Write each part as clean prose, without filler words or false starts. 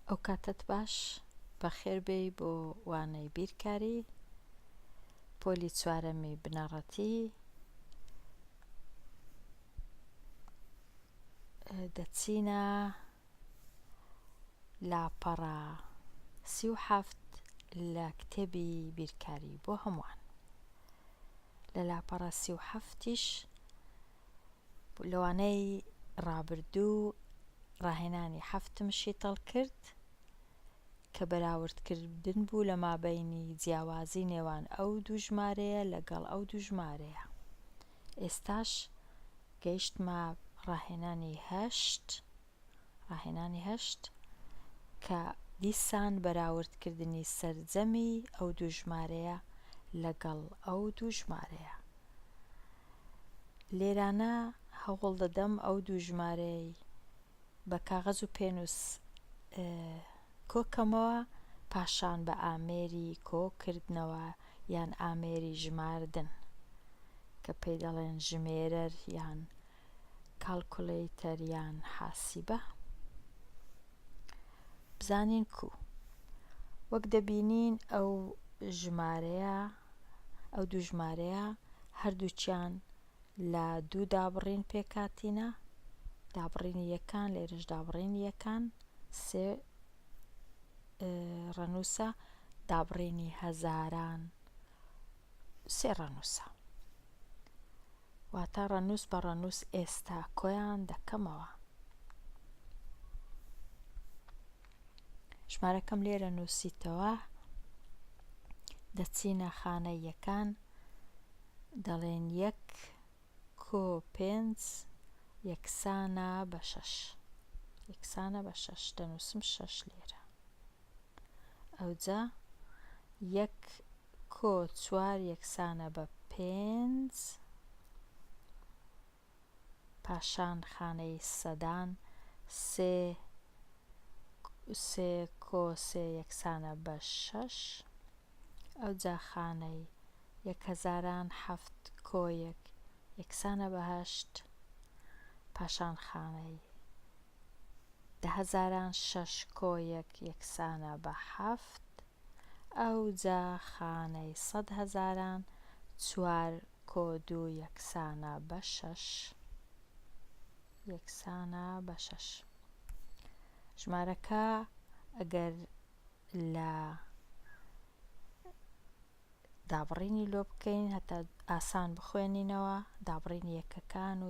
ئەو کاتت باش بەخێربێی بۆ وانەی بیرکاری. پۆلی چوارەمی بنەڕەتی دەچینە لاپەڕە 37 لە کتێبی بیرکاری بۆ هەمووان. لە لاپەڕە 37ش لەوانەی ڕابردوو ڕاهێنانی 7 تەڵ کرد کە بەراوردکردن بوو لە مابەینی جیاوازی نێوان ئەو دوو ژمارەیە لەگەڵ ئەو دوو ژمارەیە. ئێستاش گەیشتمە ڕاهێنانی 8 کە دیسان بەراوردکردنی سەرجەمی ئەو دوو ژمارەیە لەگەڵ ئەو دوو ژمارەیە. لێرانە هەوڵ دەدەم ئەو دوو ژمارەی بە کاغەز و پێنووس کۆکەمەوە پاشان بە ئامێری کۆکردنەوە یان ئامێری ژماردن کە پێی دەڵێن ژمێرەر یان کالکوڵیتەر یان حاسیبە بزانین کو. وەک دەبینین ئەو دوو ژمارەیە هەردووچیان لە دوو دابڕین پێکاتینە، دابڕینی یەکان، لێرەش دابڕینی یەکان، سێ ڕەنووسە، دابڕینی هەزاران سێ ڕەنووسە، واتە ڕەنووس بە ڕەنووس ئێستا کۆیان دەکەمەوە. ژمارەکەم لێرە نووسیتەوە، دەچینە خانەی یەکان، دەڵێن 1 کۆ 5 یەکسانە بە 6 دەنووسم 6 لێرە. ئەوجا 1 کۆ 4 یەکسانە بە 5 پاشان خانەی سەدان 3 کۆ 3 یەکسانە بە 6. ئەوجا خانەی 1000 7 کۆ 1 یەکسانە بە 8 پاشان خانەی 10000 6 کۆ 1 یەکسانە بە 7. ئەوجا خانەی 100,000 4 کۆ 2 یەکسانە بە 6 ژمارەکە ئەگەر لە دابڕینی لۆ بکەین هەتا ئاسان بخوێنینەوە، دابڕینی یەکەکان و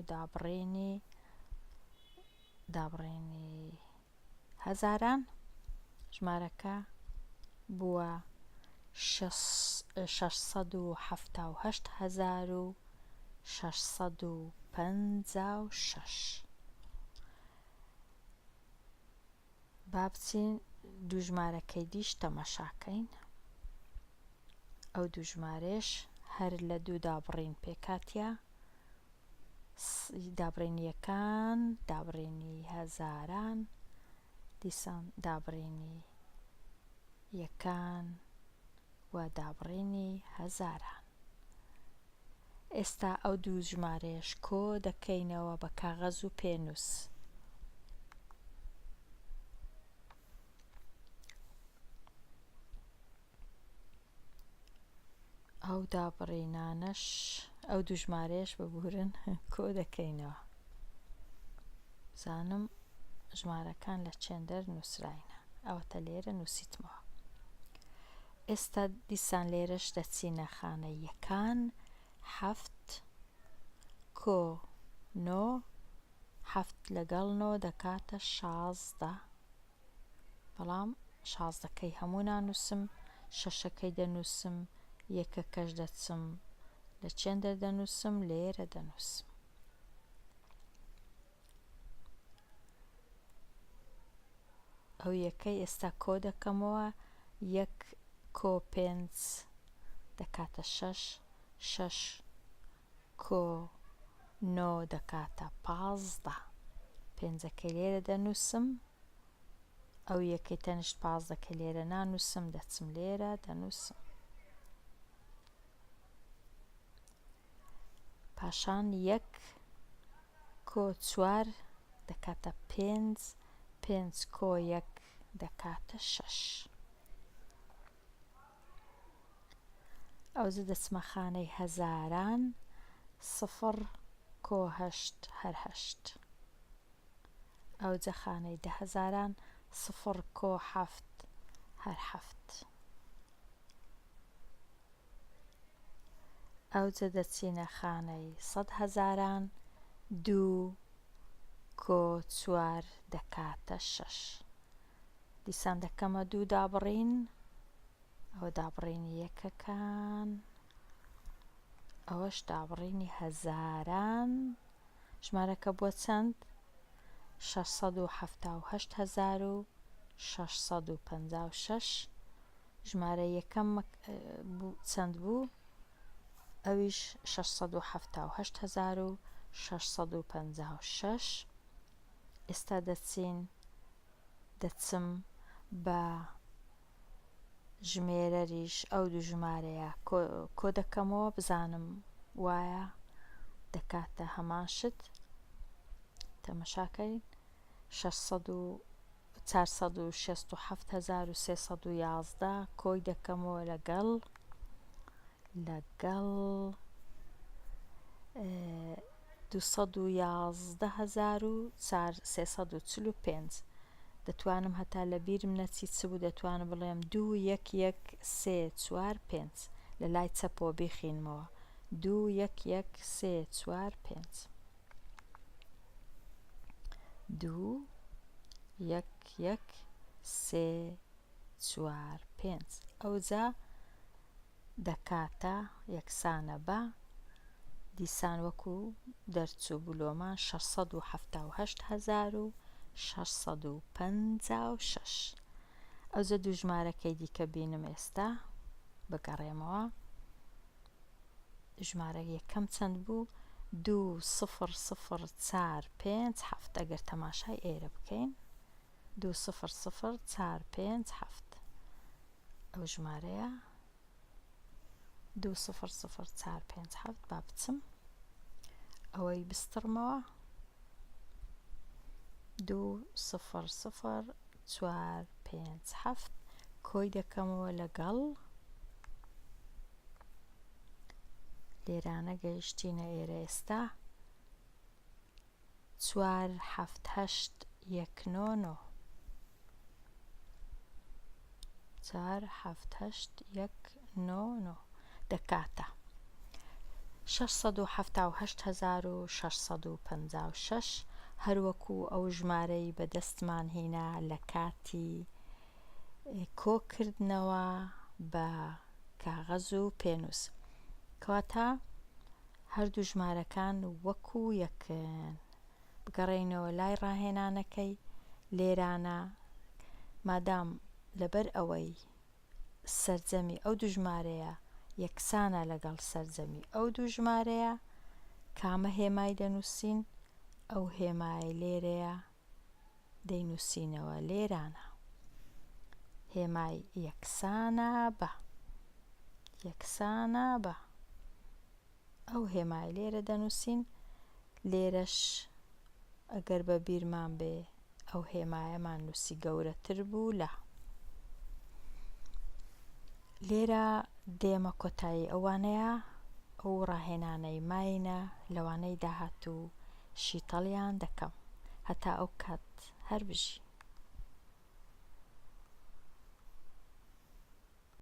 دابڕینی هەزاران، ژمارەکە بووە 678,656. با بچین دوو ژمارەکەی دیش تەماشاکەین. ئەو دوو ژمارەش هەر لە دوو دابڕین پێکاتیە، دابڕینی یەکان، دابڕینی هەزاران، دیسان دابڕینی یەکان و دابڕینی هەزاران. ئێستا ئەو دوو ژمارەش کۆ دەکەینەوە بە کاغەز و پێنووس. ئەو دابڕینانەش ئەو دوو ژمارەش ببورن کۆ دەکەینەوە. بزانم ژمارەکان لە چێندەر نووسراینە، ئەوەتە لێرە نووسیتمەوە. ئێستا دیسان لێرەش دەچینە خانە یەکان، 7 کۆ 9 7 لەگەڵ 9 دەکاتە 16، بەڵام 16ەکەی هەموو نانووسم، 6ەکەی دەنووسم، یەکەکەش دەچم لە چێندەر دەنووسم، لێرە دەنووسم. ئەو یەکەی ئێستا کۆ دەکەمەوە، 1 کۆ 5 دەکاتە 6 6 کۆ 9 دەکاتە 15. پێنجەکەی لێرە دەنووسم، ئەو یەکەی تەنیشت 15کە لێرە نانووسم، دەچم لێرە دەنووسم. پاشان 1 کۆ 4 دەکاتە 5 5 کۆ 1 دەکاتە 6. ئەوجا دەچمە خانەی هەزاران، 0.8 هەر 8. ئەوجا خانەی 10,000 0.7 هەر 7. ئەوجا دەچینە خانەی 100,000 2.4 دەکاتە 6. دیسان دەکەمە 2 دابڕین، ئەوە دابڕینی یەکەکان، ئەوەش دابڕینی هەزاران. ژمارەکە بووە چەند؟ 678,656. ژمارە یەکەم چەند بوو؟ ئەویش 678,656. ئێستا دەچم بە ژمێرەریش ئەو دوو ژمارەیە کۆ دەکەمەوە بزانم وایە دەکاتە هەمان شت. تەماشاکەین. 467,311 کۆی دەکەمەوە لەگەڵ 211,345. دەتوانم هەتا لە بیرم نەچی چ بوو، دەتوانم بڵێم 211,345 لە لای چەپەوە بیخینمەوە. 211,345 211,345. ئەوجا دەکاتە یەکسانە بە دیسان وەکو دەرچوو بلۆمان 678,656. ئەوجا دوو ژمارەکەی دیکە بینم ئێستا بگەڕێمەوە. ژمارە یەکەم چەند بوو؟ 200,457. ئەگەر تەماشای ئێرە بکەین 200,457 ئەو ژمارەیە 200,457. با بچم ئەوەی بستڕمەوە 200,457 کۆی دەکەمەوە لەگەڵ لێرانە گەیشتینە ئێرە ئێستا 478,199 478,199 دەکاتە 678,656. هەروەکو ئەو ژمارەی بەدەستمان هێنا لە کاتی کۆکردنەوە بە کاغەز و پێنووس، کەواتە هەردوو ژمارەکان وەکو یەکن. بگەڕێینەوە لای ڕاهێنانەکەی. لێرانە مادام لەبەر ئەوەی سەرجەمی ئەو دوو ژمارەیە یەکسانە لەگەڵ سەرجەمی ئەو دوو ژمارەیە، کامە هێمای دەنووسین؟ ئەو هێمای لێرەیە دەینووسینەوە لێرانە. هێمای یەکسانە بە ئەو هێمای لێرە دەنووسین. لێرەش ئەگەر بە بیرمان بێ ئەو هێمایەمان نووسی گەورەتر بوو لە لێرە دێمە کۆتایی ئەوانەیە. ئەو ڕاهێنانەی ماینە لەوانەی داهاتوو شیتەڵیان دەکەم هەتا ئەو کات هەر بژی.